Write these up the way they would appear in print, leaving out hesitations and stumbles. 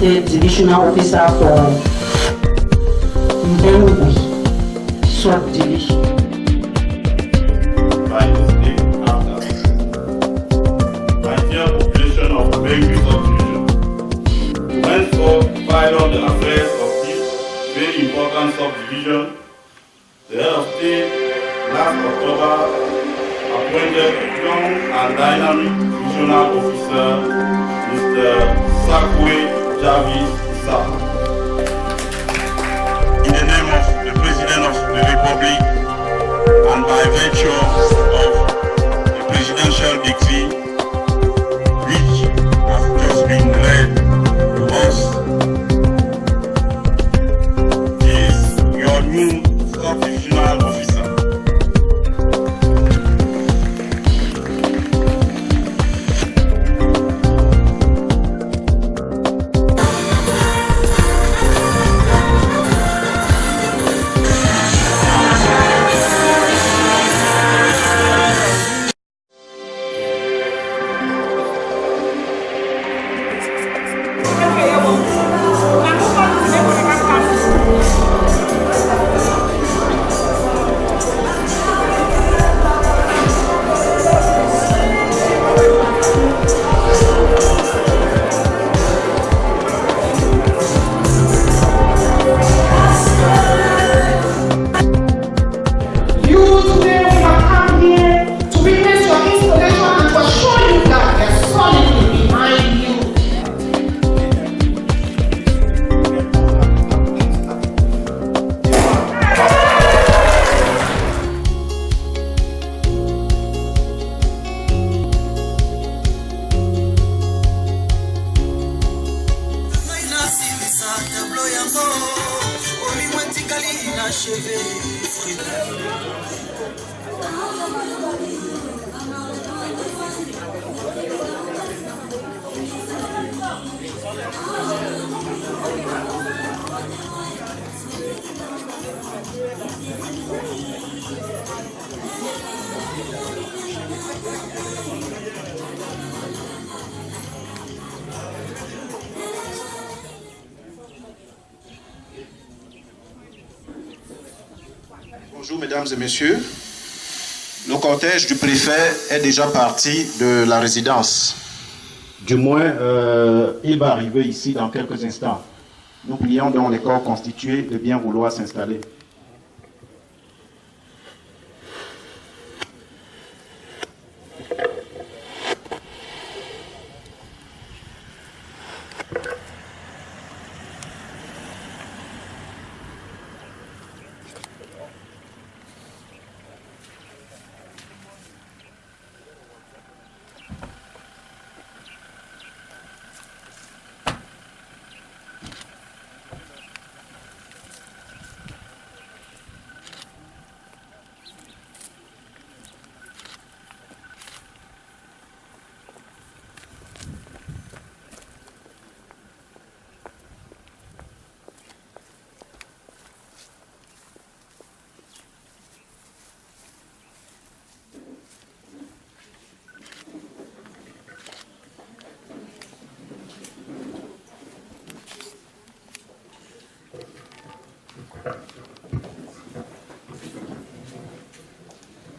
State Divisional Officer for Mbengui, Sub-Division. By the state after. My dear population of Mbengui Sub-Division, to henceforth file on the affairs of this very important subdivision, the head of state last October appointed young and dynamic divisional officer, Mr. Sakwe Jarvis Issa. In the name of the President of the Republic and by virtue of the presidential decree which has just been read to us, is your new sub-divisional officer. Bonjour mesdames et messieurs, le cortège du préfet est déjà parti de la résidence. Du moins, il va arriver ici dans quelques instants. Nous prions donc les corps constitués de bien vouloir s'installer.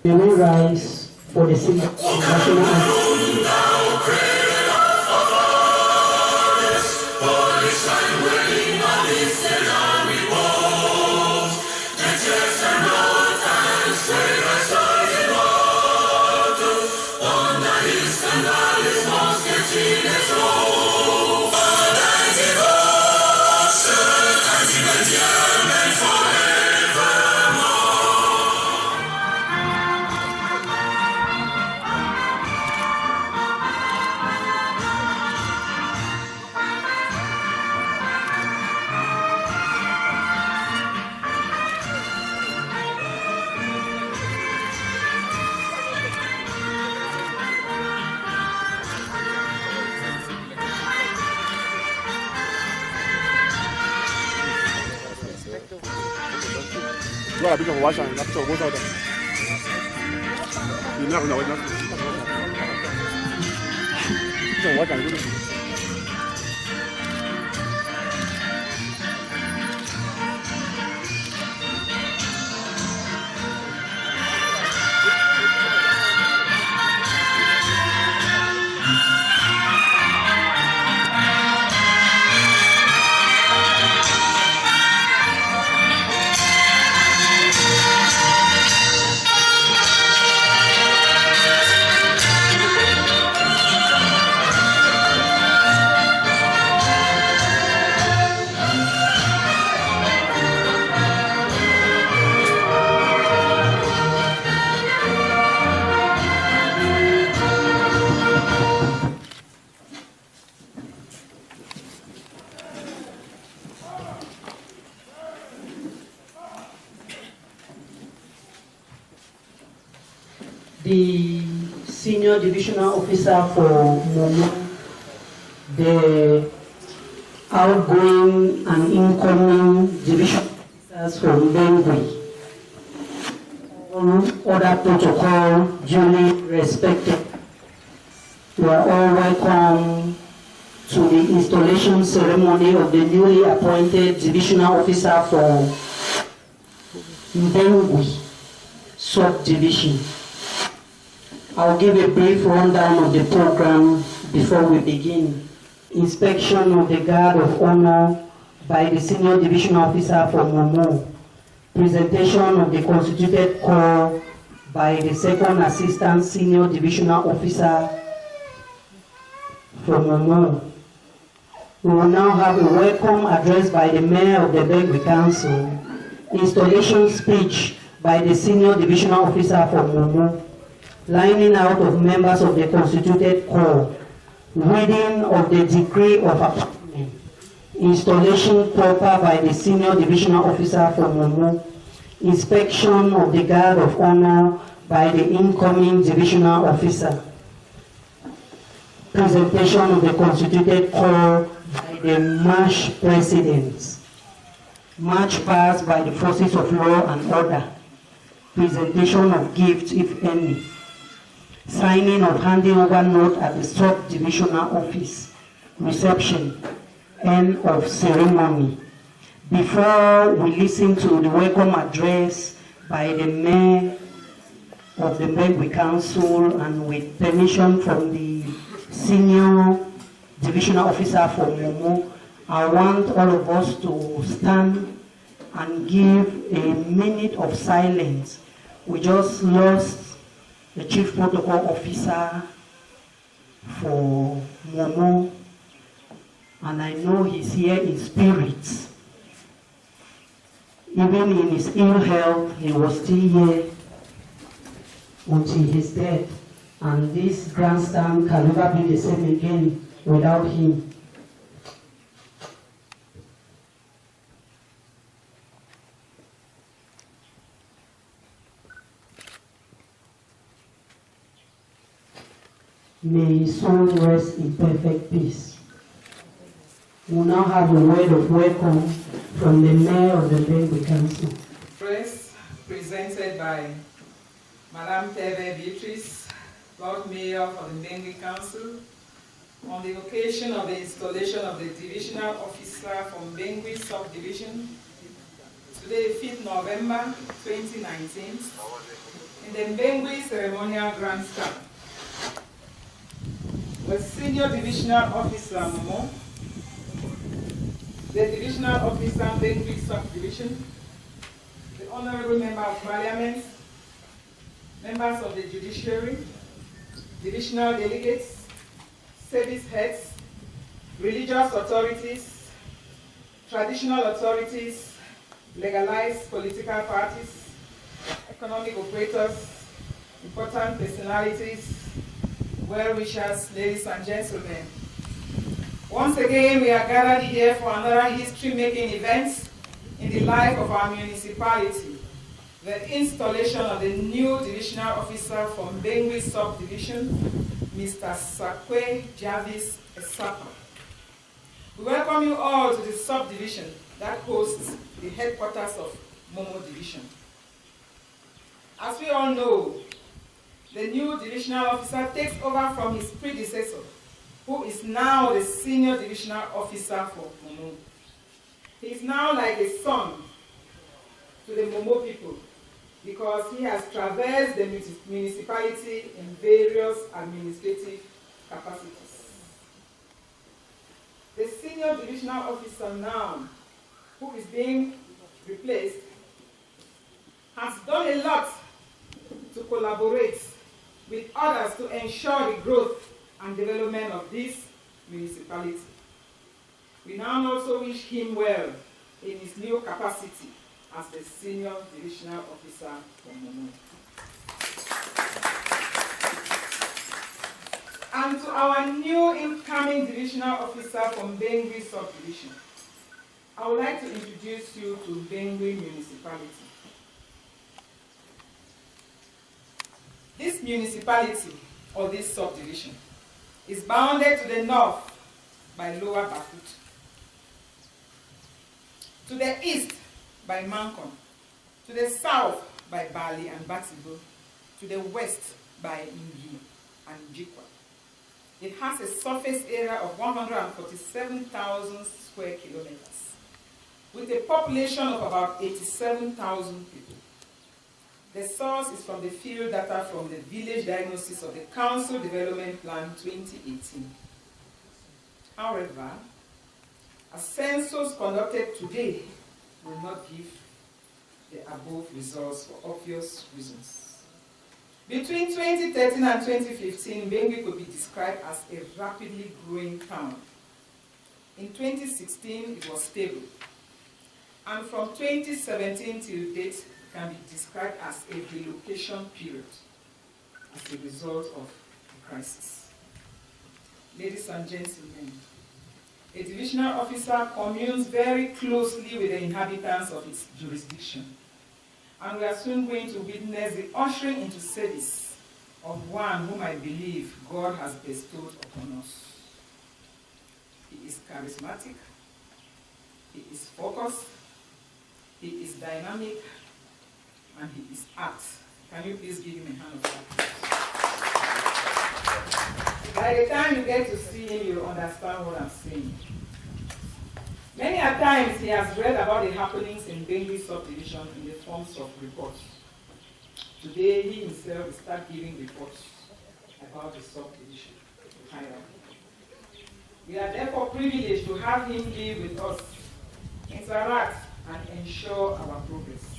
May we rise for the national anthem. Voilà, puis on va changer, là, on va changer. Une heure, on va changer. the Senior Divisional Officer for Momo, the outgoing and incoming division officers from Bengui. All other protocol duly respected. You are all welcome to the installation ceremony of the newly appointed divisional officer for Bengui subdivision. I'll give a brief rundown of the program before we begin. Inspection of the guard of honor by the senior division officer for Momo. Presentation of the constituted corps by the second assistant senior divisional officer for Momo. We will now have a welcome address by the mayor of the Bengui Council. Installation speech by the senior divisional officer for Momo. Lining out of members of the constituted corps. Reading of the decree of appointment. Installation proper by the senior divisional officer for Momo. Inspection of the guard of honor by the incoming divisional officer. Presentation of the constituted corps by the march presidents. March past by the forces of law and order. Presentation of gifts, if any. Signing of handing over note at the sub-divisional office. Reception. End of ceremony. Before we listen to the welcome address by the mayor of the Bengui Council and with permission from the senior divisional officer for Momo, I want all of us to stand and give a minute of silence. We just lost the chief protocol officer for Momo, and I know he's here in spirit. Even in his ill health, he was still here until his death. And this grandstand can never be the same again without him. May his soul rest in perfect peace. We now have a word of welcome from the mayor of the Bengui Council. Address presented by Madame Teve Beatrice, Lord Mayor for the Bengui Council, on the occasion of the installation of the divisional officer from Bengui Subdivision, today 5th November 2019, in the Bengui Ceremonial Grandstand. The Senior Divisional Officer Momo, the Divisional Officer Bengui Subdivision, the Honorable Member of Parliament, members of the Judiciary, divisional delegates, service heads, religious authorities, traditional authorities, legalized political parties, economic operators, important personalities, well-wishers, ladies and gentlemen. Once again, we are gathered here for another history-making event in the life of our municipality, the installation of the new divisional officer from Bengui Subdivision, Mr. Sakwe Jarvis Esapa. We welcome you all to the subdivision that hosts the headquarters of Momo Division. As we all know, the new divisional officer takes over from his predecessor, who is now the senior divisional officer for Momo. He is now like a son to the Momo people because he has traversed the municipality in various administrative capacities. The senior divisional officer now, who is being replaced, has done a lot to collaborate with others to ensure the growth and development of this municipality. We now also wish him well in his new capacity as the senior divisional officer for Momo. And to our new incoming divisional officer from Bengui Subdivision, I would like to introduce you to Bengui Municipality. This municipality, or this subdivision, is bounded to the north by Lower Bafut, to the east by Mankon, to the south by Bali and Batibo, to the west by Ingi and Jikwa. It has a surface area of 147,000 square kilometers, with a population of about 87,000 people. The source is from the field data from the village diagnosis of the Council Development Plan 2018. However, a census conducted today will not give the above results for obvious reasons. Between 2013 and 2015, Bengue could be described as a rapidly growing town. In 2016, it was stable. And from 2017 till date, can be described as a relocation period as a result of the crisis. Ladies and gentlemen, a divisional officer communes very closely with the inhabitants of its jurisdiction. And we are soon going to witness the ushering into service of one whom I believe God has bestowed upon us. He is charismatic, he is focused, he is dynamic, and he is apt. Can you please give him a hand of clap? By the time you get to see him, you'll understand what I'm saying. Many a times he has read about the happenings in Bengue subdivision in the forms of reports. Today he himself will start giving reports about the subdivision. We are therefore privileged to have him live with us, interact, and ensure our progress.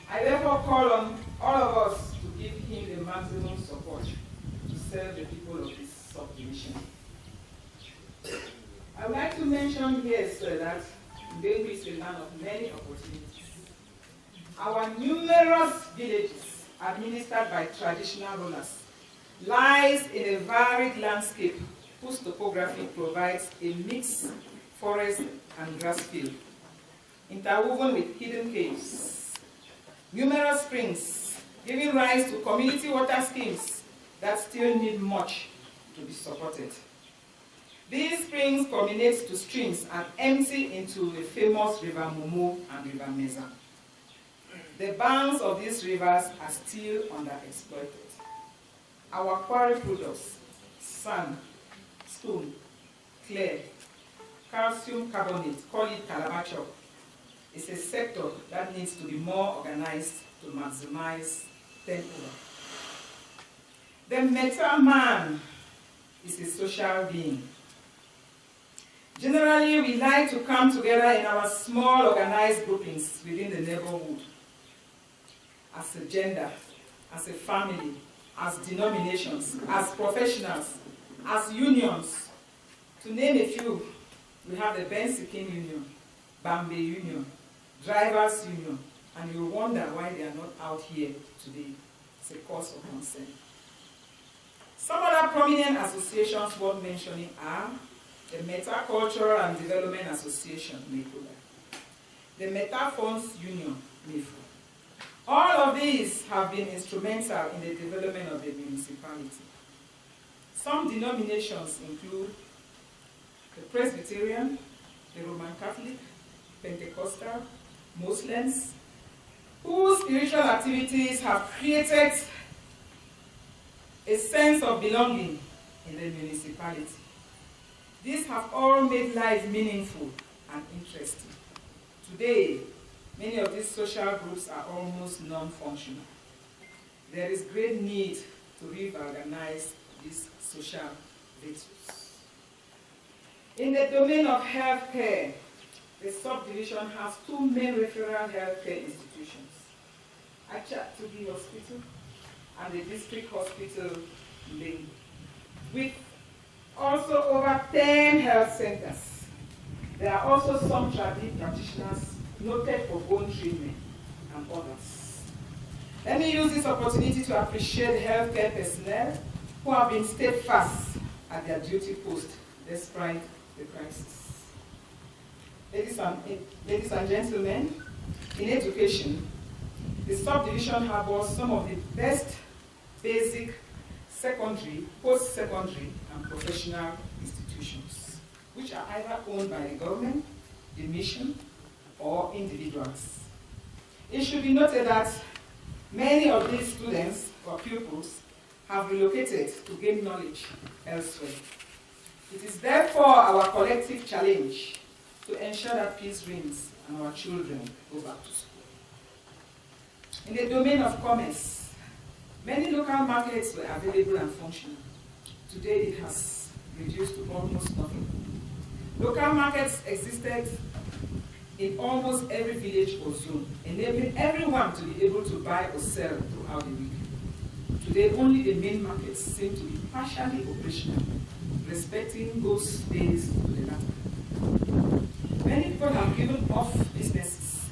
I therefore call on all of us to give him the maximum support to serve the people of this subdivision. I would like to mention here, sir, that Bengue is a land of many opportunities. Our numerous villages, administered by traditional rulers, lies in a varied landscape whose topography provides a mixed forest and grass field, interwoven with hidden caves, numerous springs, giving rise to community water schemes that still need much to be supported. These springs culminate to streams and empty into the famous River Momo and River Meza. The banks of these rivers are still underexploited. Our quarry products, sand, stone, clay, calcium carbonate, call it calabacho, is a sector that needs to be more organized to maximize turnover. The metal man is a social being. Generally, we like to come together in our small organized groupings within the neighborhood, as a gender, as a family, as denominations, as professionals, as unions. To name a few, we have the Ben-Sikin Union, Bambe Union, Drivers Union, and you wonder why they are not out here today. It's a cause of concern. Some other prominent associations worth mentioning are the Meta Cultural and Development Association, MECODA, the Meta Funds Union, MEFU. All of these have been instrumental in the development of the municipality. Some denominations include the Presbyterian, the Roman Catholic, Pentecostal, Muslims, whose spiritual activities have created a sense of belonging in the municipality. These have all made life meaningful and interesting. Today, many of these social groups are almost non-functional. There is great need to reorganize these social virtues. In the domain of healthcare, the subdivision has two main referral healthcare institutions, Achatugi Hospital and the District Hospital Lane, with also over 10 health centers. There are also some traditional practitioners noted for bone treatment and others. Let me use this opportunity to appreciate the healthcare personnel who have been steadfast at their duty post despite the crisis. Ladies and gentlemen, in education, the subdivision harbors some of the best basic, secondary, post-secondary, and professional institutions, which are either owned by the government, the mission, or individuals. It should be noted that many of these students or pupils have relocated to gain knowledge elsewhere. It is therefore our collective challenge to ensure that peace reigns and our children go back to school. In the domain of commerce, many local markets were available and functional. Today it has reduced to almost nothing. Local markets existed in almost every village or zone, enabling everyone to be able to buy or sell throughout the week. Today, only the main markets seem to be partially operational, respecting those days to the latter. Many people have given off businesses,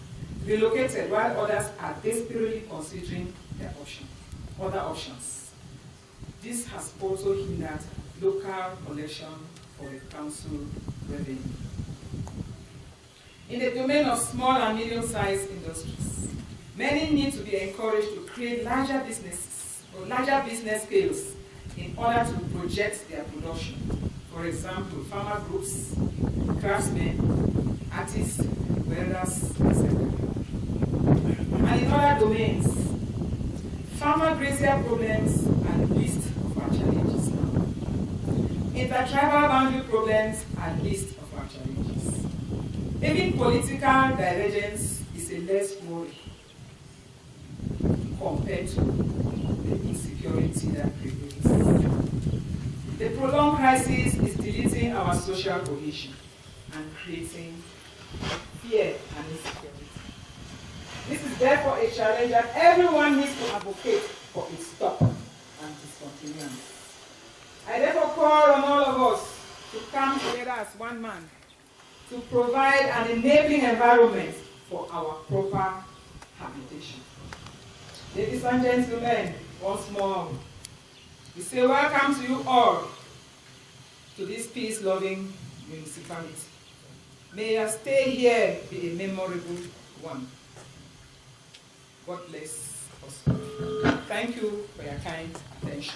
relocated, while others are desperately considering other options. This has also hindered local collection for the council revenue. In the domain of small and medium-sized industries, many need to be encouraged to create larger businesses or larger business scales in order to project their production. For example, farmer groups, craftsmen, artists, welders, etc. And in other domains, farmer-grazier problems are the least of our challenges now. Intertribal boundary problems are the least of our challenges. Even political divergence is a less worry compared to the insecurity that prevails. The prolonged crisis is deleting our social cohesion and creating fear and insecurity. This is therefore a challenge that everyone needs to advocate for its stop and discontinuance. I therefore call on all of us to come together as one man to provide an enabling environment for our proper habitation. Ladies and gentlemen, once more, we say welcome to you all to this peace-loving municipality. May your stay here be a memorable one. God bless us all. Thank you for your kind attention.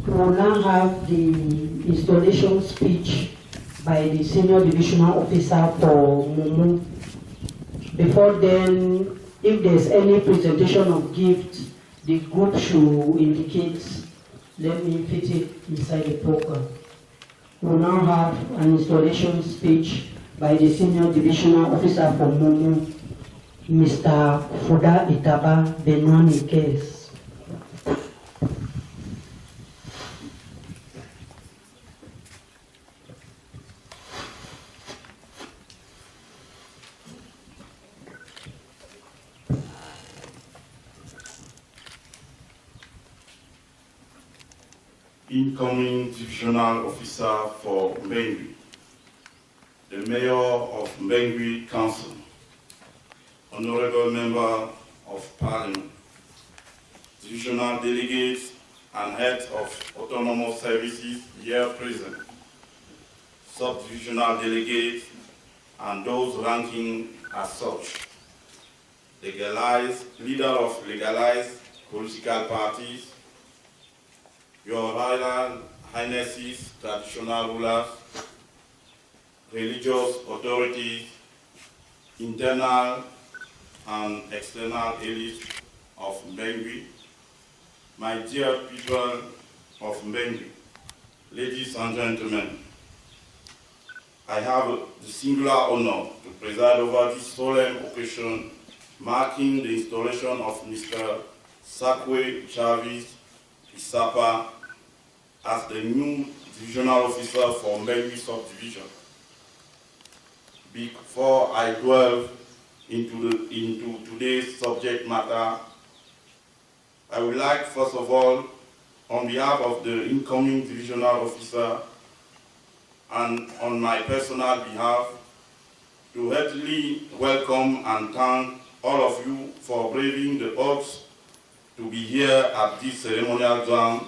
We will now have the installation speech by the Senior Divisional Officer for Mumu. Before then, if there's any presentation of gifts, the group should indicate. Let me fit it inside the program. We will now have an installation speech by the Senior Divisional Officer for Mumu, Mr. Fuda Itaba Benwani Kes. Incoming Divisional Officer for Mbengui, the Mayor of Mbengui Council, Honorable Member of Parliament, Divisional Delegates and Heads of Autonomous Services here present, Sub-Divisional Delegates and those ranking as such, leader of legalized political parties, Your Royal Highnesses, traditional rulers, religious authorities, internal and external elites of Mbengui, my dear people of Mbengui, ladies and gentlemen, I have the singular honor to preside over this solemn occasion marking the installation of Mr. Sakwe Chavis Isapa as the new divisional officer for Mbengui subdivision. Before I delve into today's subject matter, I would like, first of all, on behalf of the incoming divisional officer and on my personal behalf, to heartily welcome and thank all of you for braving the odds to be here at this ceremonial ground,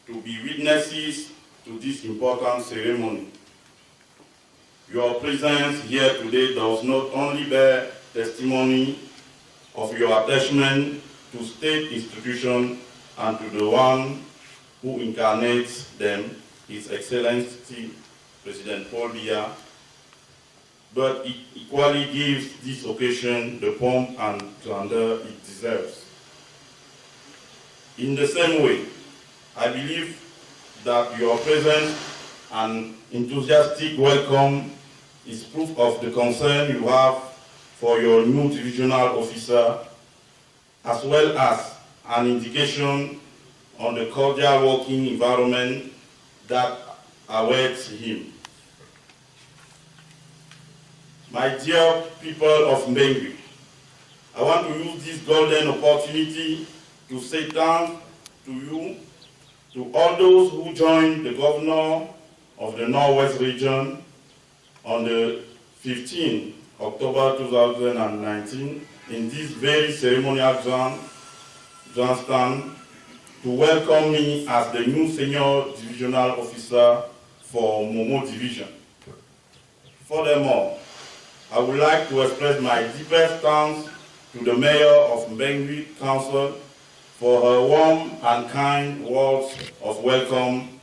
to be witnesses to this important ceremony. Your presence here today does not only bear testimony of your attachment to state institutions and to the one who incarnates them, His Excellency President Paul Biya, but it equally gives this occasion the pomp and grandeur it deserves. In the same way, I believe that your presence and enthusiastic welcome is proof of the concern you have for your new divisional officer, as well as an indication on the cordial working environment that awaits him. My dear people of Mbengui, I want to use this golden opportunity to say thanks to you, to all those who joined the governor of the Northwest region on the 15th October 2019 in this very ceremonial grandstand to welcome me as the new senior divisional officer for Momo Division. Furthermore, I would like to express my deepest thanks to the Mayor of Mbengui Council for her warm and kind words of welcome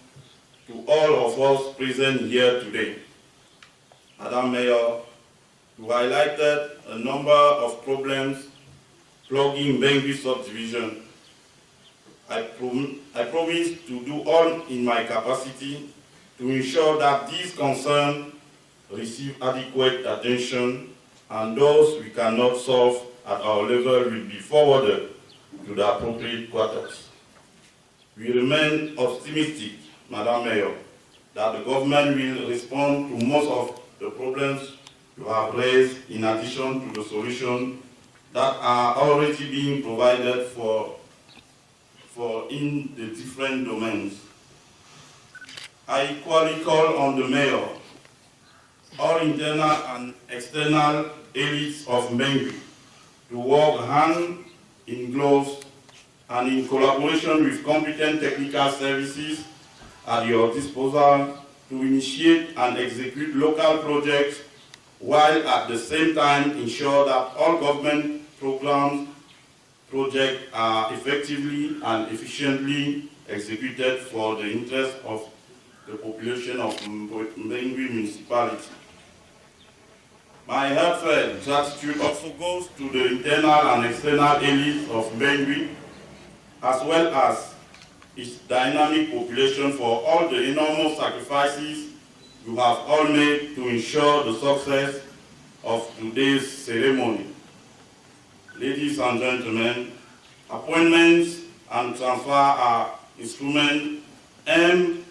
to all of us present here today. Madam Mayor, you highlighted a number of problems plaguing Mbengui subdivision. I promise to do all in my capacity to ensure that these concerns receive adequate attention and those we cannot solve at our level will be forwarded to the appropriate quarters. We remain optimistic, Madam Mayor, that the government will respond to most of the problems you have raised in addition to the solutions that are already being provided for in the different domains. I equally call on the Mayor, all internal and external elites of Mbengui to work hand in glove and in collaboration with competent technical services at your disposal to initiate and execute local projects while at the same time ensure that all government projects are effectively and efficiently executed for the interest of the population of Mbengui municipality. My heartfelt gratitude also goes to the internal and external elites of Mbengui, as well as its dynamic population for all the enormous sacrifices you have all made to ensure the success of today's ceremony. Ladies and gentlemen, appointments and transfer are instruments aimed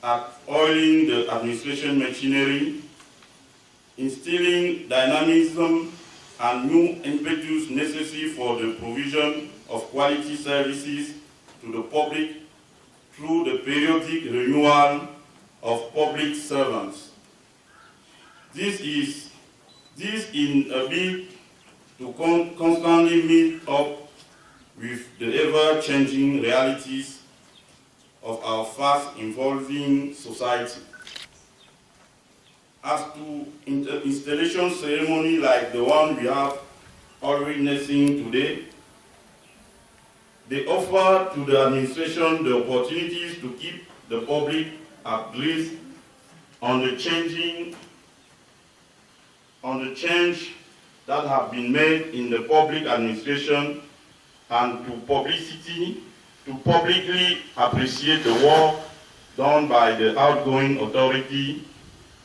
at oiling the administration machinery, instilling dynamism and new impetus necessary for the provision of quality services to the public through the periodic renewal of public servants. This in a bid to constantly meet up with the ever-changing realities of our fast-evolving society. As to installation ceremony like the one we have all witnessing today, they offer to the administration the opportunities to keep the public abreast on the change that have been made in the public administration and to publicly appreciate the work done by the outgoing authority,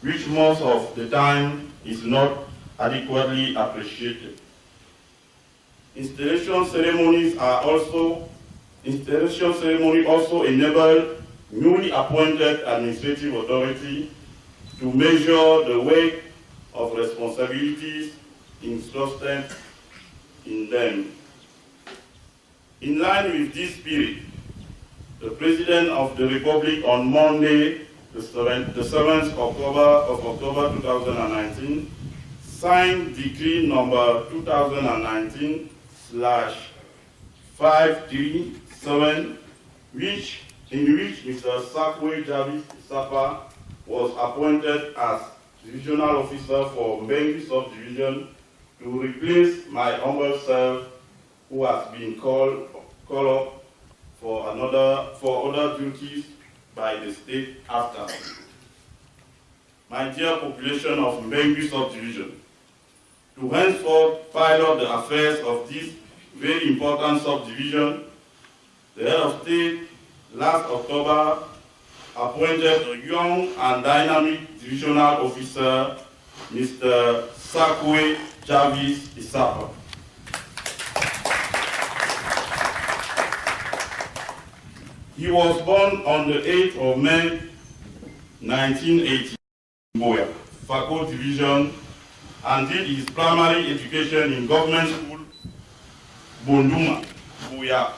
which most of the time is not adequately appreciated. Installation ceremonies also enable newly appointed administrative authority to measure the weight of responsibilities entrusted in them. In line with this spirit, the President of the Republic on Monday, the 7th of October 2019, signed Decree number 2019/537, in which Mr. Sakwe Jarvis Isapa was appointed as Divisional Officer for Mbengui Subdivision to replace my humble self, who has been called up for other duties by the state after. My dear population of Mbengui Subdivision, to henceforth pilot the affairs of this very important subdivision, the head of state last October appointed a young and dynamic divisional officer, Mr. Sakwe Jarvis Isapa. He was born on the 8th of May 1980 in Boya, Fako Division, and did his primary education in government school, Bonduma, Boya,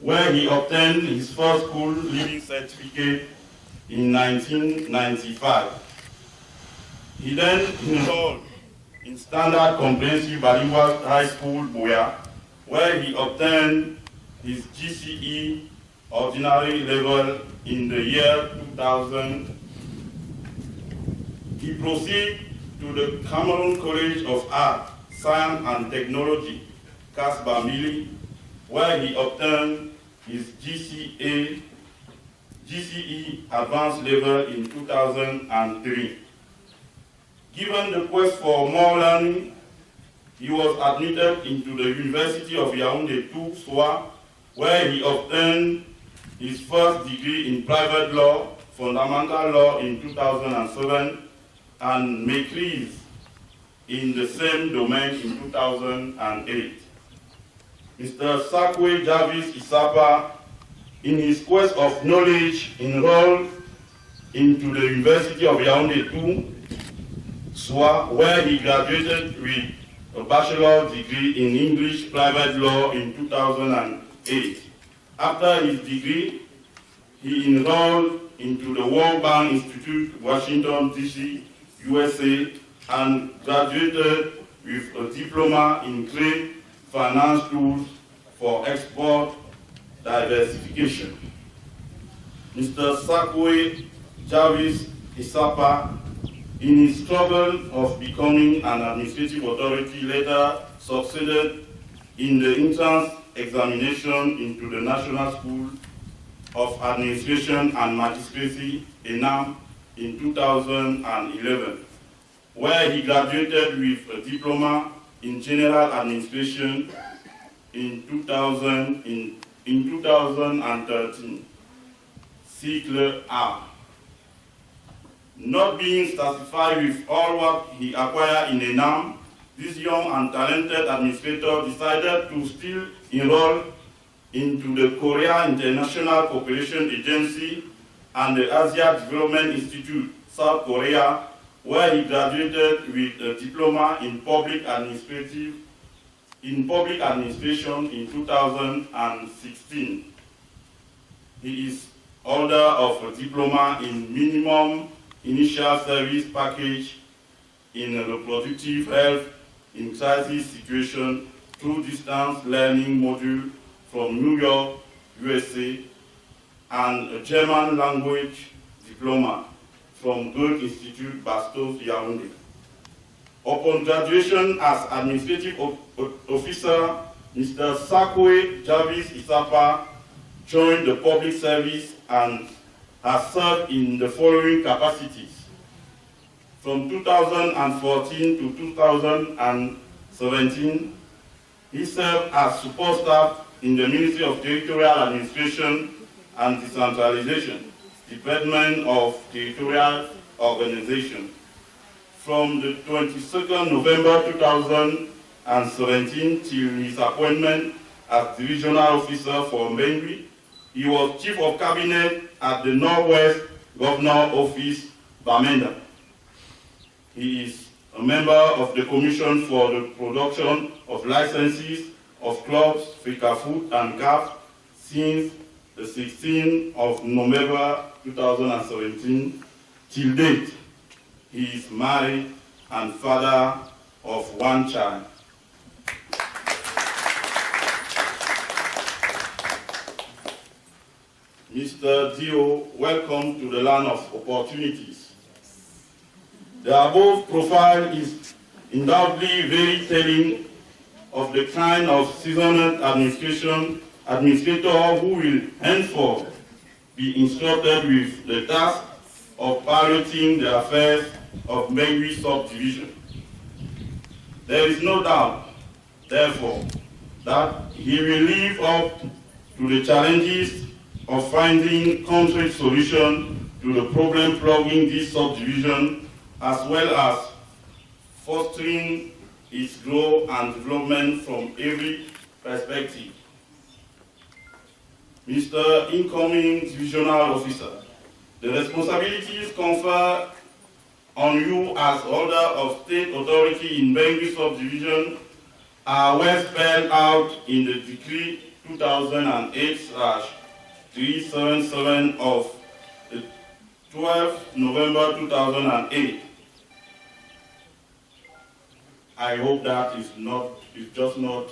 where he obtained his first school leaving certificate in 1995. He then enrolled in Standard Comprehensive Bilingual High School, Boya, where he obtained his GCE ordinary level in the year 2000. He proceeded to the Cameroon College of Art, Science and Technology, Kasba Mili, where he obtained his GCE advanced level in 2003. Given the quest for more learning, he was admitted into the University of Yaoundé II, SOA, where he obtained his first degree in private law, fundamental law in 2007, and maîtrise in the same domain in 2008. Mr. Sakwe Jarvis Isapa, in his quest of knowledge, enrolled into the University of Yaoundé II, SOA, where he graduated with a bachelor's degree in English private law in 2008. After his degree, he enrolled into the World Bank Institute, Washington, D.C., USA, and graduated with a diploma in trade finance tools for export diversification. Mr. Sakwe Jarvis Isapa, in his struggle of becoming an administrative authority, later succeeded in the entrance examination into the National School of Administration and Magistracy, ENAM, in 2011, where he graduated with a diploma in General Administration in 2013, cycle A. Not being satisfied with all what he acquired in ENAM, this young and talented administrator decided to still enroll into the Korea International Cooperation Agency and the Asia Development Institute, South Korea, where he graduated with a diploma in public administration in 2016. He is holder of a diploma in minimum initial service package in reproductive health in crisis situation through distance learning module from New York, USA, and a German language diploma from Goethe Institute, Bastos, Yaoundé. Upon graduation as administrative officer, Mr. Sakwe Jarvis Isapa joined the public service and has served in the following capacities. From 2014 to 2017, he served as support staff in the Ministry of Territorial Administration and Decentralization, Department of Territorial Organization. From the 22nd November 2017 till his appointment as Divisional Officer for Mbengui, he was Chief of Cabinet at the Northwest Governor Office, Bamenda. He is a member of the Commission for the Production of Licenses of Clubs, FECAFOOT and CAF since the 16th of November 2017 till date. He is married and father of one child. Mr. Dio, welcome to the land of opportunities. The above profile is undoubtedly very telling of the kind of seasoned administrator who will henceforth be instructed with the task of piloting the affairs of Mengwi subdivision. There is no doubt, therefore, that he will live up to the challenges of finding concrete solution to the problem plaguing this subdivision, as well as fostering its growth and development from every perspective. Mr. Incoming Divisional Officer, the responsibilities conferred on you as holder of state authority in Mengwi subdivision are well spelled out in the Decree 2008/377 of the 12th November 2008. I hope that is just not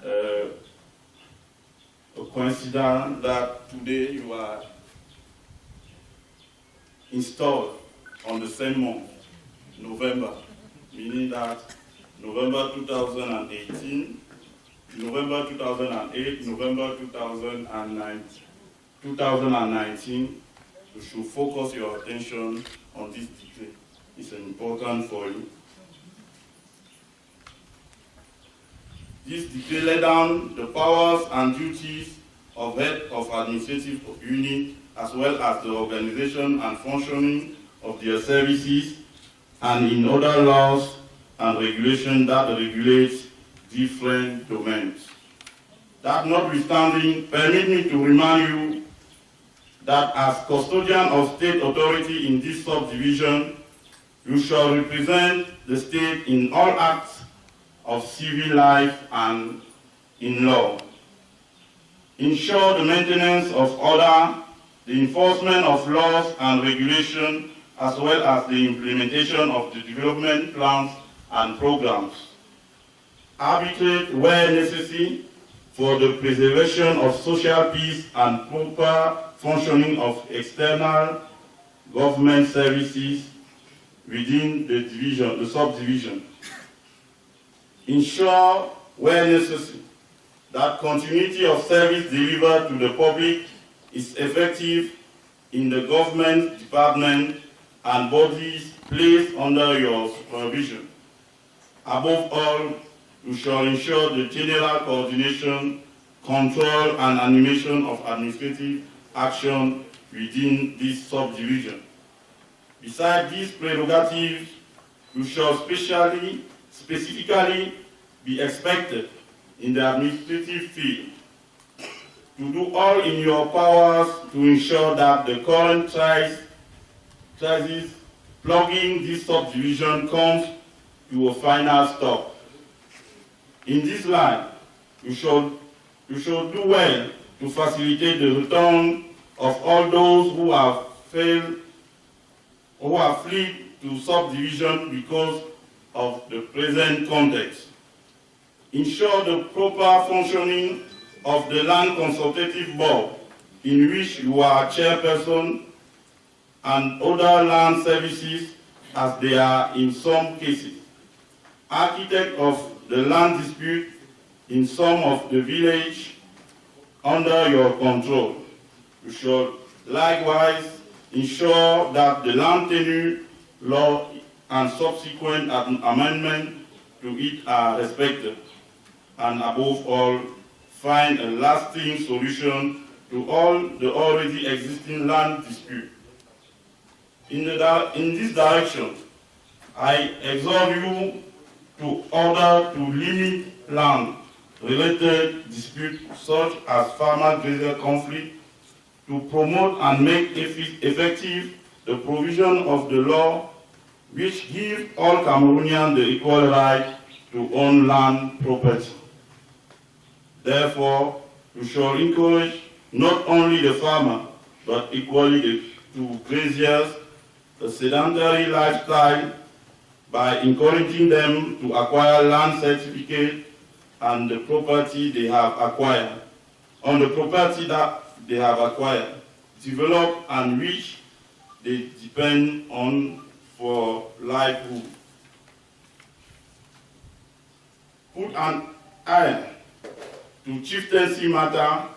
a coincidence that today you are installed on the same month, November, meaning that November 2018, November 2008, November 2019, you should focus your attention on this decree. It's important for you. This decree laid down the powers and duties of head of administrative unit, as well as the organization and functioning of their services, and in other laws and regulations that regulate different domains. That notwithstanding, permit me to remind you that as custodian of state authority in this subdivision, you shall represent the state in all acts of civil life and in law. Ensure the maintenance of order, the enforcement of laws and regulations, as well as the implementation of the development plans and programs. Arbitrate where necessary for the preservation of social peace and proper functioning of external government services within the division, the subdivision. Ensure where necessary that continuity of service delivered to the public is effective in the government department and bodies placed under your supervision. Above all, you shall ensure the general coordination, control, and animation of administrative action within this subdivision. Besides these prerogatives, you shall specifically be expected in the administrative field to do all in your powers to ensure that the current crisis plugging this subdivision comes to a final stop. In this line, you should do well to facilitate the return of all those who have fled to subdivision because of the present context. Ensure the proper functioning of the Land Consultative Board, in which you are chairperson, and other land services, as they are in some cases. Architect of the land dispute in some of the village under your control. You should likewise ensure that the land tenure law and subsequent amendment to it are respected, and above all, find a lasting solution to all the already existing land disputes. In this direction, I exhort you to order to limit land-related disputes such as farmer-grazer conflict, to promote and make effective the provision of the law which give all Cameroonians the equal right to own land property. Therefore, we shall encourage not only the farmer, but equally to graziers, a sedentary lifestyle, by encouraging them to acquire land certificate and the property they have acquired, on the property that they have acquired, develop and which they depend on for livelihood. Put an eye to chieftaincy matter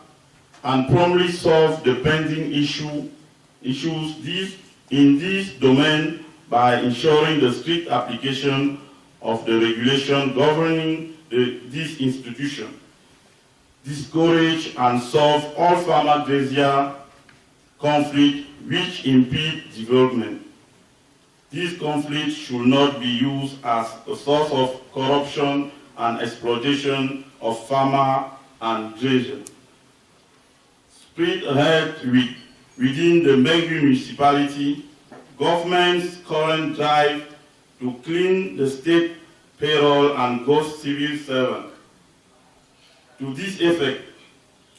and promptly solve the pending issues in this domain by ensuring the strict application of the regulation governing this institution. Discourage and solve all farmer-grazier conflict which impede development. These conflicts should not be used as a source of corruption and exploitation of farmer and grazier. Spread ahead within the Mbengue municipality, government's current drive to clean the state payroll and ghost civil servants. To this effect,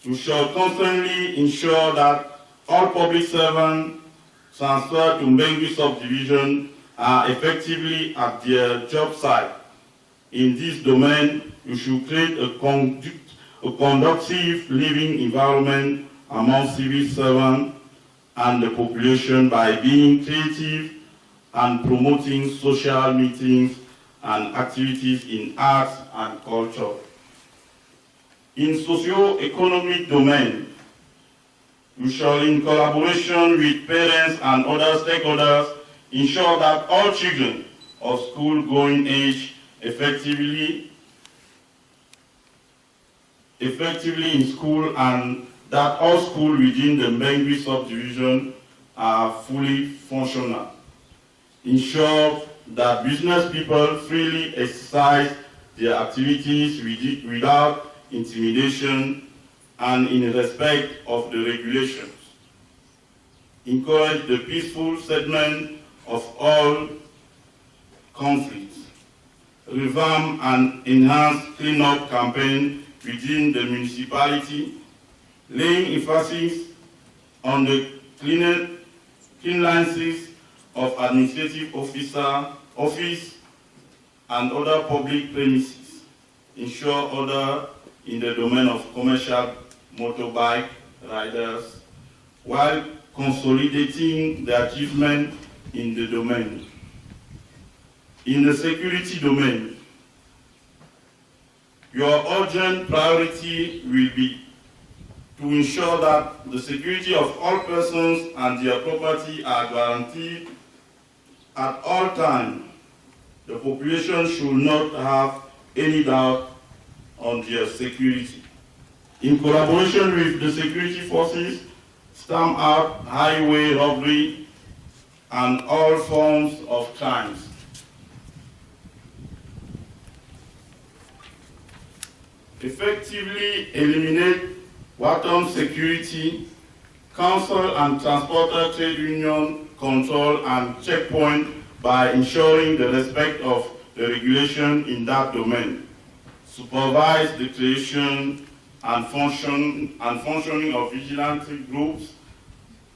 we shall constantly ensure that all public servants transferred to Mbengue subdivision are effectively at their job site. In this domain, we should create a conducive living environment among civil servants and the population by being creative and promoting social meetings and activities in arts and culture. In socio-economic domain, we shall, in collaboration with parents and other stakeholders, ensure that all children of school-going age effectively in school, and that all schools within the Mbengue subdivision are fully functional. Ensure that business people freely exercise their activities without intimidation and in respect of the regulations. Encourage the peaceful settlement of all conflicts. Revamp and enhance clean-up campaign within the municipality, laying emphasis on the cleanliness of administrative office and other public premises. Ensure order in the domain of commercial motorbike riders, while consolidating the achievement in the domain. In the security domain, your urgent priority will be to ensure that the security of all persons and their property are guaranteed at all times. The population should not have any doubt on their security. In collaboration with the security forces, stamp out highway robbery and all forms of crimes. Effectively eliminate wanton security, council and transporter trade union control and checkpoint by ensuring the respect of the regulation in that domain. Supervise the creation and functioning of vigilante groups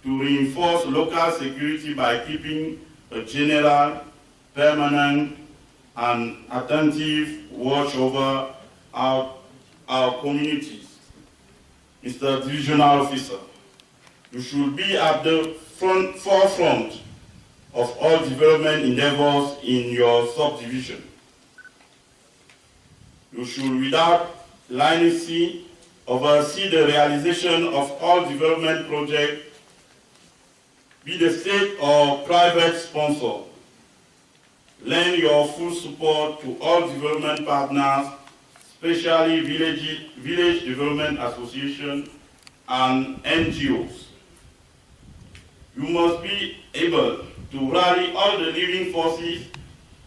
to reinforce local security by keeping a general, permanent, and attentive watch over our communities. Mr. Divisional Officer, you should be at the forefront of all development endeavors in your subdivision. You should, without leniency, oversee the realization of all development projects, be the state or private sponsor. Lend your full support to all development partners, especially village development associations and NGOs. You must be able to rally all the living forces,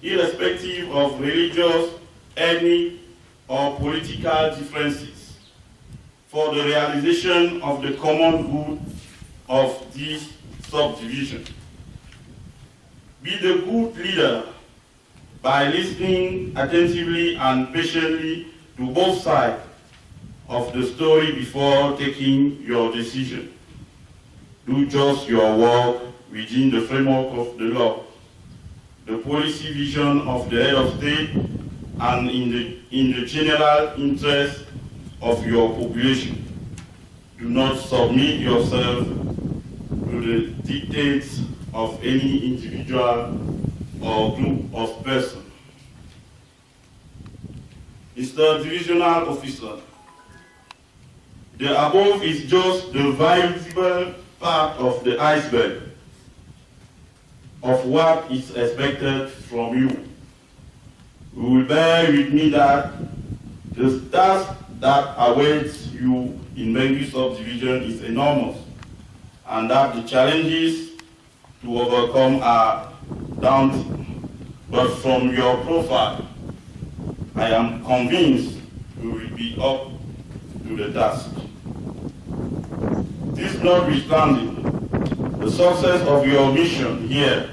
irrespective of religious, ethnic, or political differences, for the realization of the common good of this subdivision. Be the good leader by listening attentively and patiently to both sides of the story before taking your decision. Do just your work within the framework of the law, the policy vision of the head of state, and in the general interest of your population. Do not submit yourself to the dictates of any individual or group of persons. Mr. Divisional Officer, the above is just the visible part of the iceberg of what is expected from you. You will bear with me that the task that awaits you in Bengue subdivision is enormous, and that the challenges to overcome are daunting. But from your profile, I am convinced you will be up to the task. This notwithstanding, the success of your mission here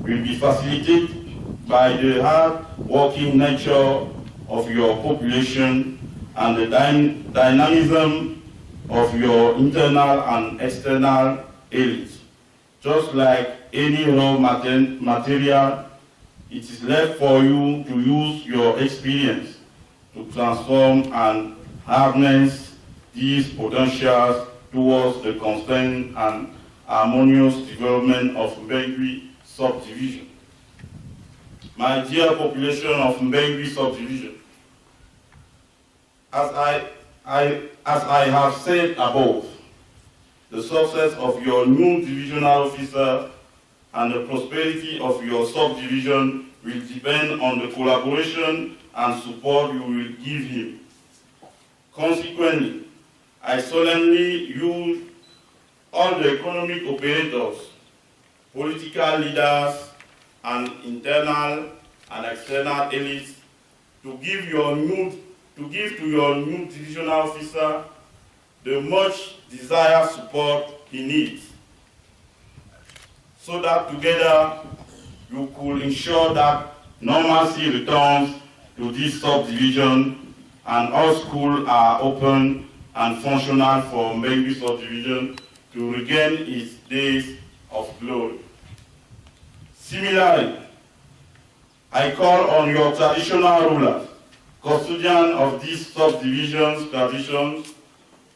will be facilitated by the hard-working nature of your population and the dynamism of your internal and external elites. Just like any raw material, it is left for you to use your experience to transform and harness these potentials towards the constant and harmonious development of Bengue subdivision. My dear population of Bengue subdivision, as I have said above, the success of your new divisional officer and the prosperity of your subdivision will depend on the collaboration and support you will give him. Consequently, I solemnly use all the economic operators, political leaders, and internal and external elites to give to your new divisional officer the much desired support he needs, so that together you could ensure that normalcy returns to this subdivision and all schools are open and functional for Bengue subdivision to regain its days of glory. Similarly, I call on your traditional rulers, custodian of these subdivisions' traditions,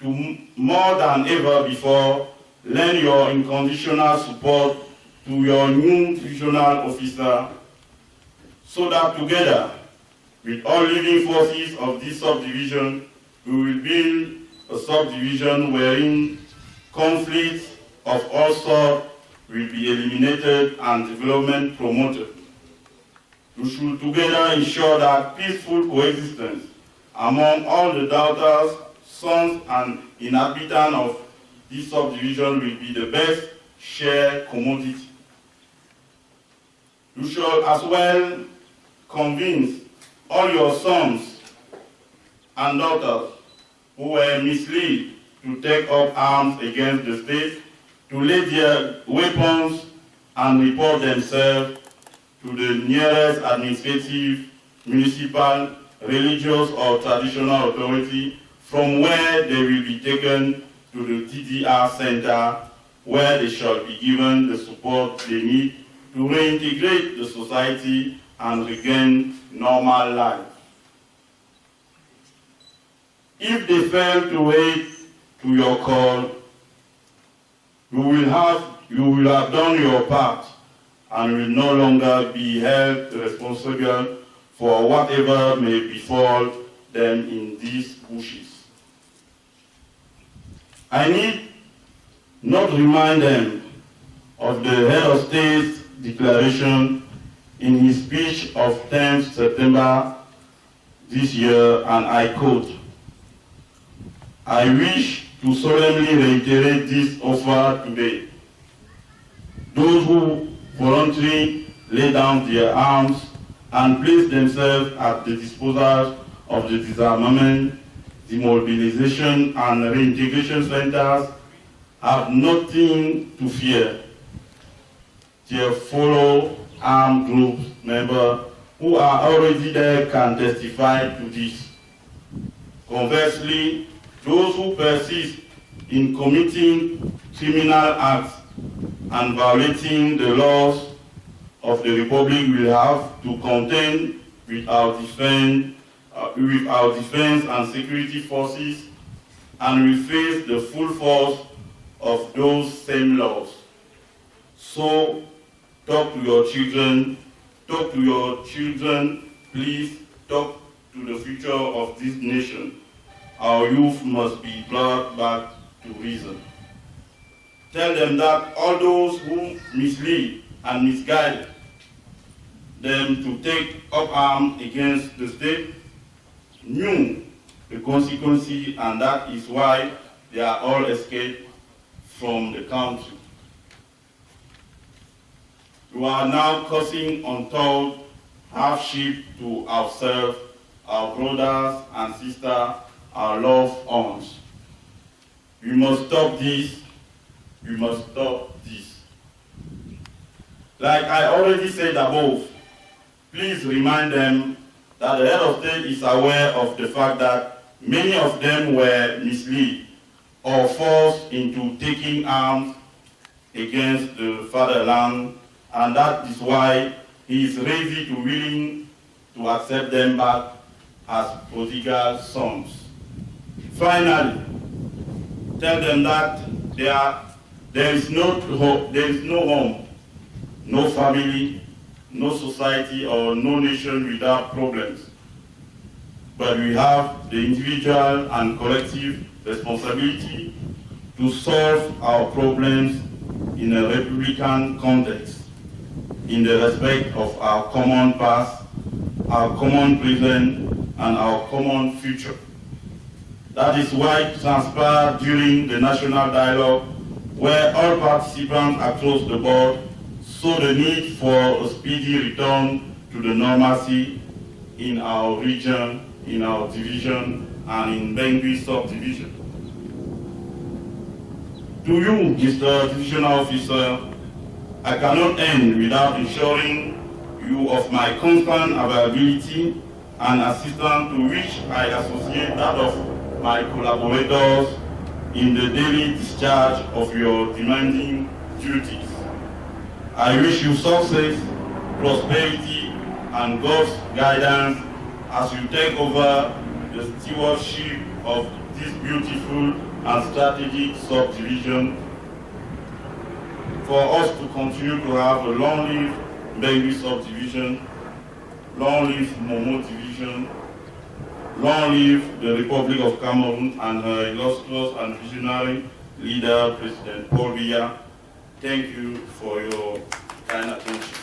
to more than ever before lend your unconditional support to your new divisional officer, so that together with all living forces of this subdivision, we will build a subdivision wherein conflicts of all sorts will be eliminated and development promoted. We should together ensure that peaceful coexistence among all the daughters, sons, and inhabitants of this subdivision will be the best shared commodity. You should as well convince all your sons and daughters who were misled to take up arms against the state to lay their weapons and report themselves to the nearest administrative, municipal, religious, or traditional authority, from where they will be taken to the TDR center, where they shall be given the support they need to reintegrate the society and regain normal life. If they fail to wait to your call, you will have done your part and will no longer be held responsible for whatever may befall them in these bushes. I need not remind them of the head of state's declaration in his speech of 10th September this year, and I quote, "I wish to solemnly reiterate this offer today. Those who voluntarily lay down their arms and place themselves at the disposal of the disarmament, demobilization, and reintegration centers have nothing to fear. Their fellow armed group members who are already there can testify to this. Conversely, those who persist in committing criminal acts and violating the laws of the Republic will have to contend with our defense and security forces and will face the full force of those same laws. So, talk to your children, please talk to the future of this nation. Our youth must be brought back to reason. Tell them that all those who mislead and misguide them to take up arms against the state knew the consequences, and that is why they are all escaped from the country. We are now causing untold hardship to ourselves, our brothers and sisters, our loved ones. We must stop this. We must stop this. Like I already said above, please remind them that the head of state is aware of the fact that many of them were misled or forced into taking arms against the fatherland, and that is why he is ready to willing to accept them back as prodigal sons. Finally, tell them that there is no home, no family, no society, or no nation without problems. But we have the individual and collective responsibility to solve our problems in a republican context, in the respect of our common past, our common present, and our common future. That is why it transpired during the national dialogue, where all participants across the board saw the need for a speedy return to the normalcy in our region, in our division, and in Bengui subdivision. To you, Mr. Divisional Officer, I cannot end without assuring you of my constant availability and assistance, to which I associate that of my collaborators in the daily discharge of your demanding duties. I wish you success, prosperity, and God's guidance as you take over the stewardship of this beautiful and strategic subdivision, for us to continue to have a long-lived Bengui subdivision, long-lived Momo division, long-live the Republic of Cameroon and her illustrious and visionary leader, President Paul Biya. Thank you for your kind attention.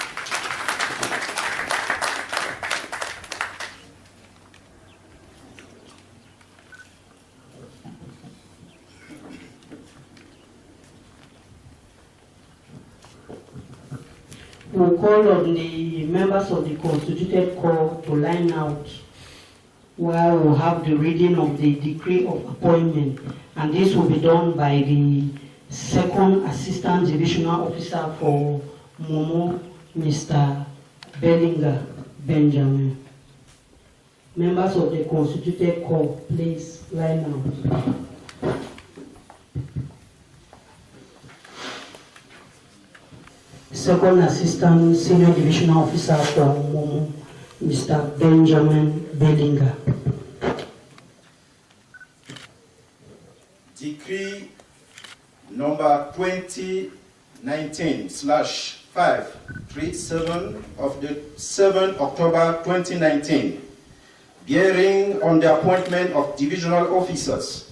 We call on the members of the constituted court to line out while we have the reading of the decree of appointment, and this will be done by the second assistant divisional officer for Momo, Mr. Bellinger Benjamin. Members of the constituted court, please line out. Second assistant senior divisional officer for Momo, Mr. Benjamin Bellinger. Decree number 2019/537 of the 7th October 2019, bearing on the appointment of divisional officers.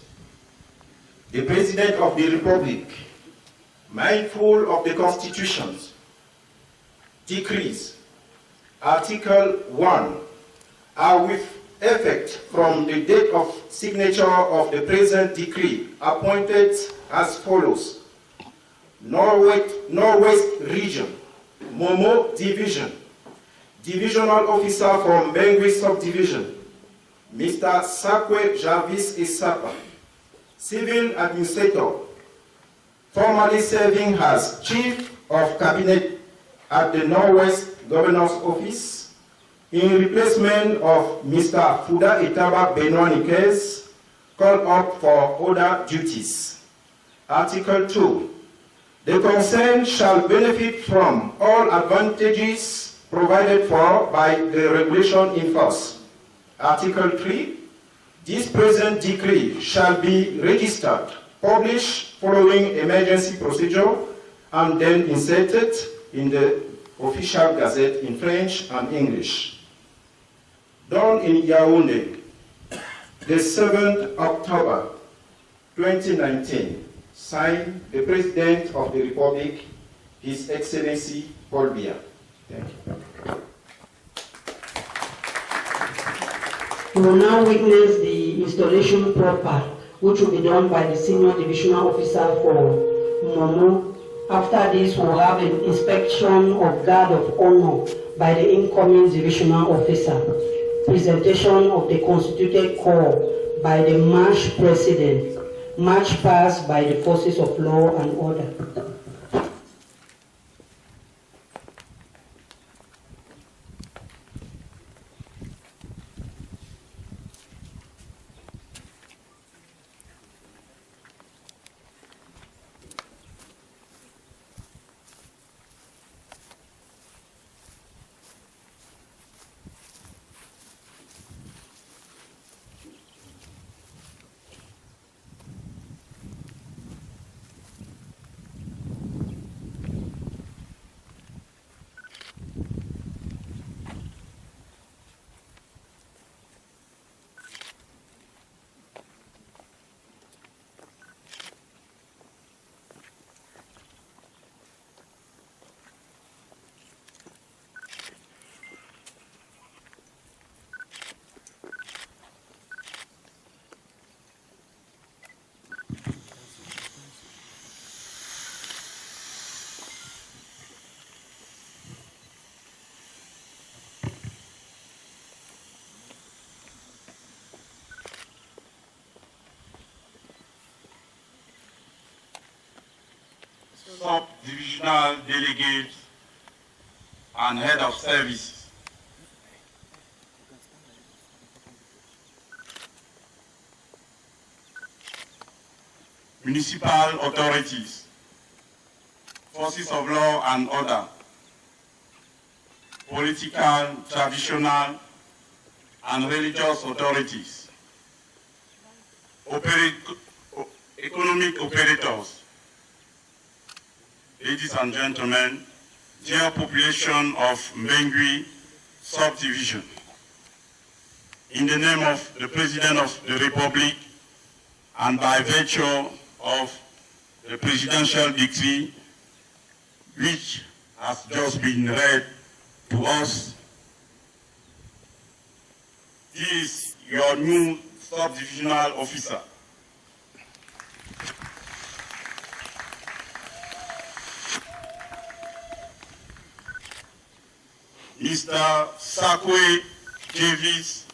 The President of the Republic, mindful of the constitutions, decrees, Article 1, are with effect from the date of signature of the present decree, appointed as follows: Northwest Region, Momo Division, Divisional Officer from Bengui Subdivision, Mr. Sakwe Jarvis Isapa, Civil Administrator, formerly serving as Chief of Cabinet at the Northwest Governor's Office in replacement of Mr. Fuda Itaba Benoit Nikes, called up for other duties. Article 2. The concerned shall benefit from all advantages provided for by the regulation in force. Article 3. This present decree shall be registered, published following emergency procedure, and then inserted in the official gazette in French and English. Done in Yaoundé, the 7th October 2019, signed the President of the Republic, His Excellency Paul Biya. Thank you. We will now witness the installation proper, which will be done by the Senior Divisional Officer for Momo. After this, we'll have an inspection of Guard of Honor by the incoming Divisional Officer. Presentation of the Constituted Corps by the March President. March past by the Forces of Law and Order. Sub-divisional delegates and head of services. Municipal authorities, forces of law and order, political, traditional, and religious authorities, economic operators, ladies and gentlemen, dear population of Mbengui subdivision, in the name of the President of the Republic and by virtue of the presidential decree which has just been read to us, this is your new subdivisional officer. Mr. Sakwe Davis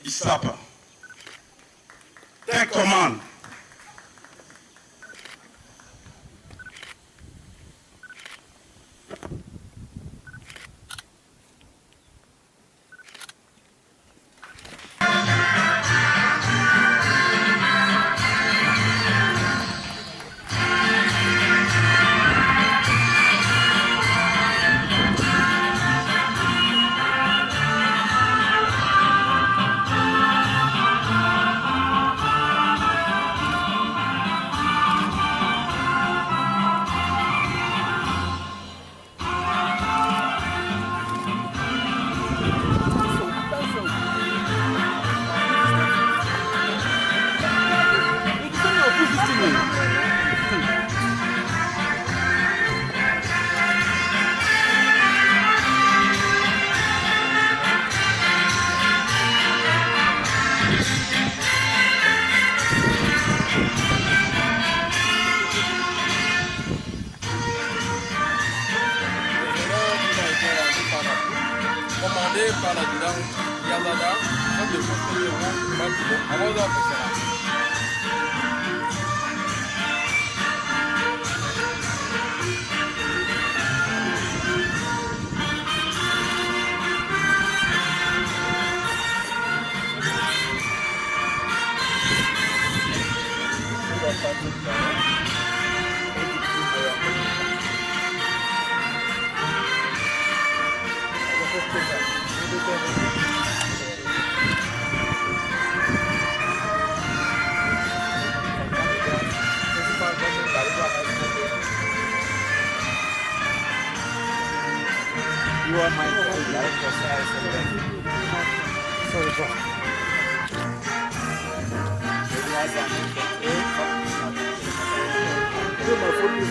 Isapa. Take command. Commandé par l'adjudant Yazada, chef de poste de rang, avant d'en You are my life for size and sorry, bro. My phone is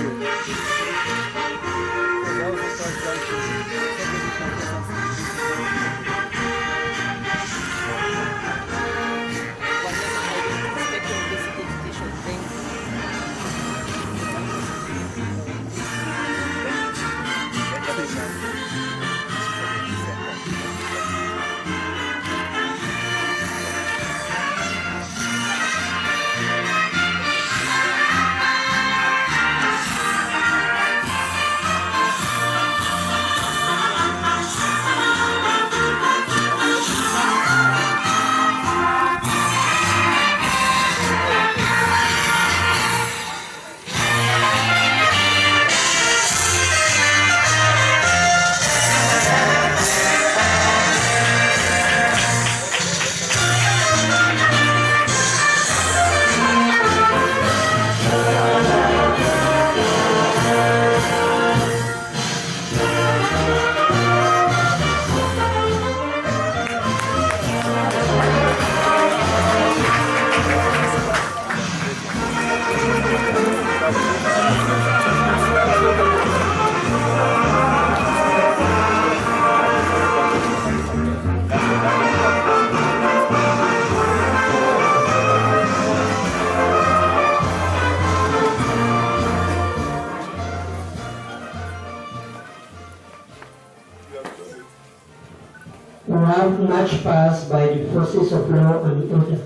We have march past by the forces of law and order.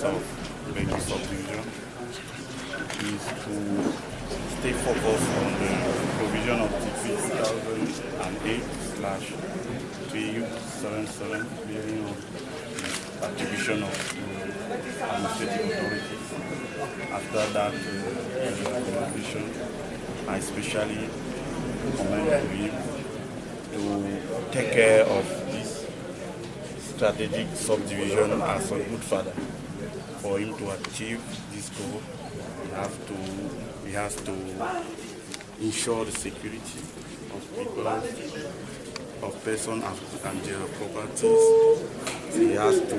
officer of Bengu Subdivision is to stay focused on the provision of Decree 2008/377 dealing with the attribution of administrative authorities. After that conversation, I especially commend to him to take care of this strategic subdivision as a good father. For him to achieve this goal, he has to ensure the security of people, of persons and their properties. He has to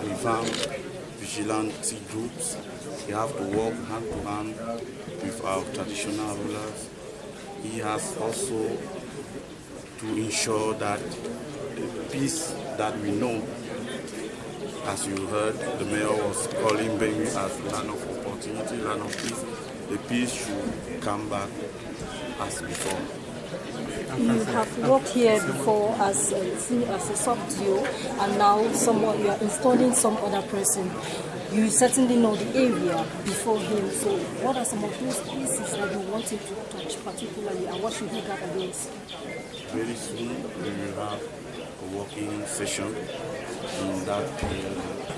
revamp vigilante groups. He has to work hand to hand with our traditional rulers. He has also to ensure that the peace that we know, as you heard, the mayor was calling Bengu as land of opportunity, land of peace. The peace should come back as before. You have worked here before as a sub-DO, and now you are installing some other person. You certainly know the area before him. So what are some of those pieces that you wanted to touch particularly, and what should he guard against? Very soon we will have a working session. In that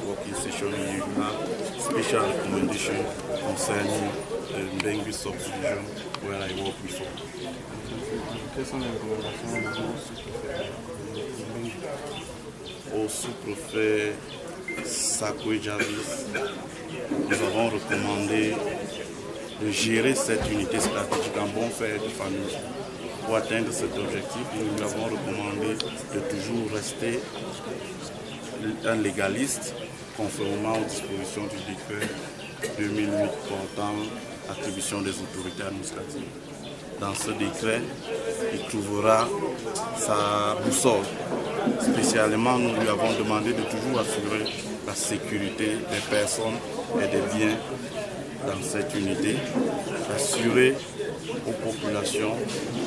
working session we will have special recommendation concerning the Bengu subdivision where I work before. Au sous-préfet Sakwe Jarvis, nous avons recommandé de gérer cette unité stratégique en bon fer de famille. Pour atteindre cet objectif, nous lui avons recommandé de toujours rester un légaliste, conformément aux dispositions du décret 2008 portant attribution des autorités administratives. Dans ce décret, il trouvera sa boussole. Spécialement, nous lui avons demandé de toujours assurer la sécurité des personnes et des biens dans cette unité, assurer aux populations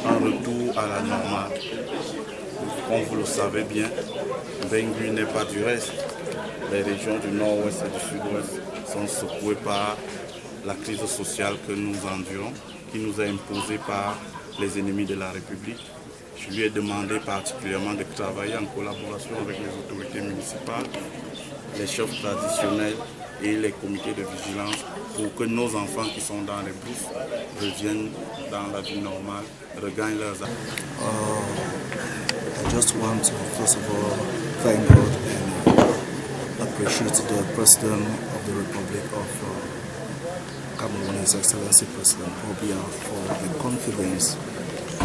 un retour à la normale. Comme vous le savez bien, Bengu n'est pas du reste. Les régions du nord-ouest et du sud-ouest sont secouées par la crise sociale que nous endurons, qui nous est imposée par les ennemis de la République. Je lui ai demandé particulièrement de travailler en collaboration avec les autorités municipales, les chefs traditionnels et les comités de vigilance pour que nos enfants qui sont dans les brousses reviennent dans la vie normale, regagnent leurs actes. I just want to first of all thank God and appreciate the President of the Republic of Cameroon, His Excellency President Paul Biya, for the confidence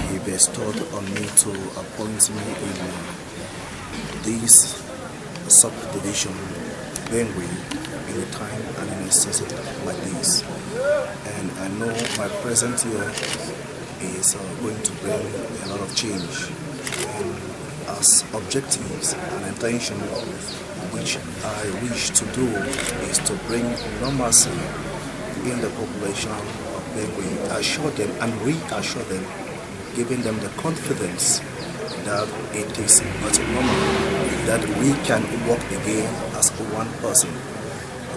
he bestowed on me to appoint me in this subdivision, Bengu, in a time and in a season like this. And I know my presence here is going to bring a lot of change. And as objectives and intention which I wish to do is to bring normalcy in the population of Bengu, assure them and reassure them, giving them the confidence that it is not normal, that we can work again as one person.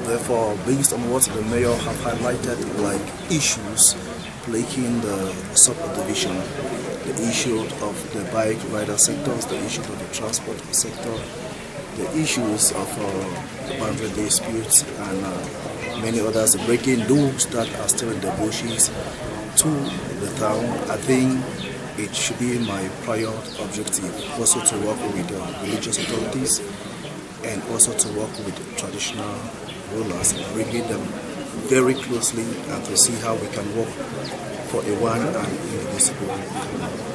Therefore, based on what the mayor have highlighted, like issues plaguing the subdivision, the issue of the bike rider sectors, the issue of the transport sector, the issues of the boundary disputes, and many others, breaking those that are still in the bushes to the town. I think it should be my prior objective also to work with religious authorities and also to work with traditional rulers, bringing them very closely and to see how we can work for a one and indivisible.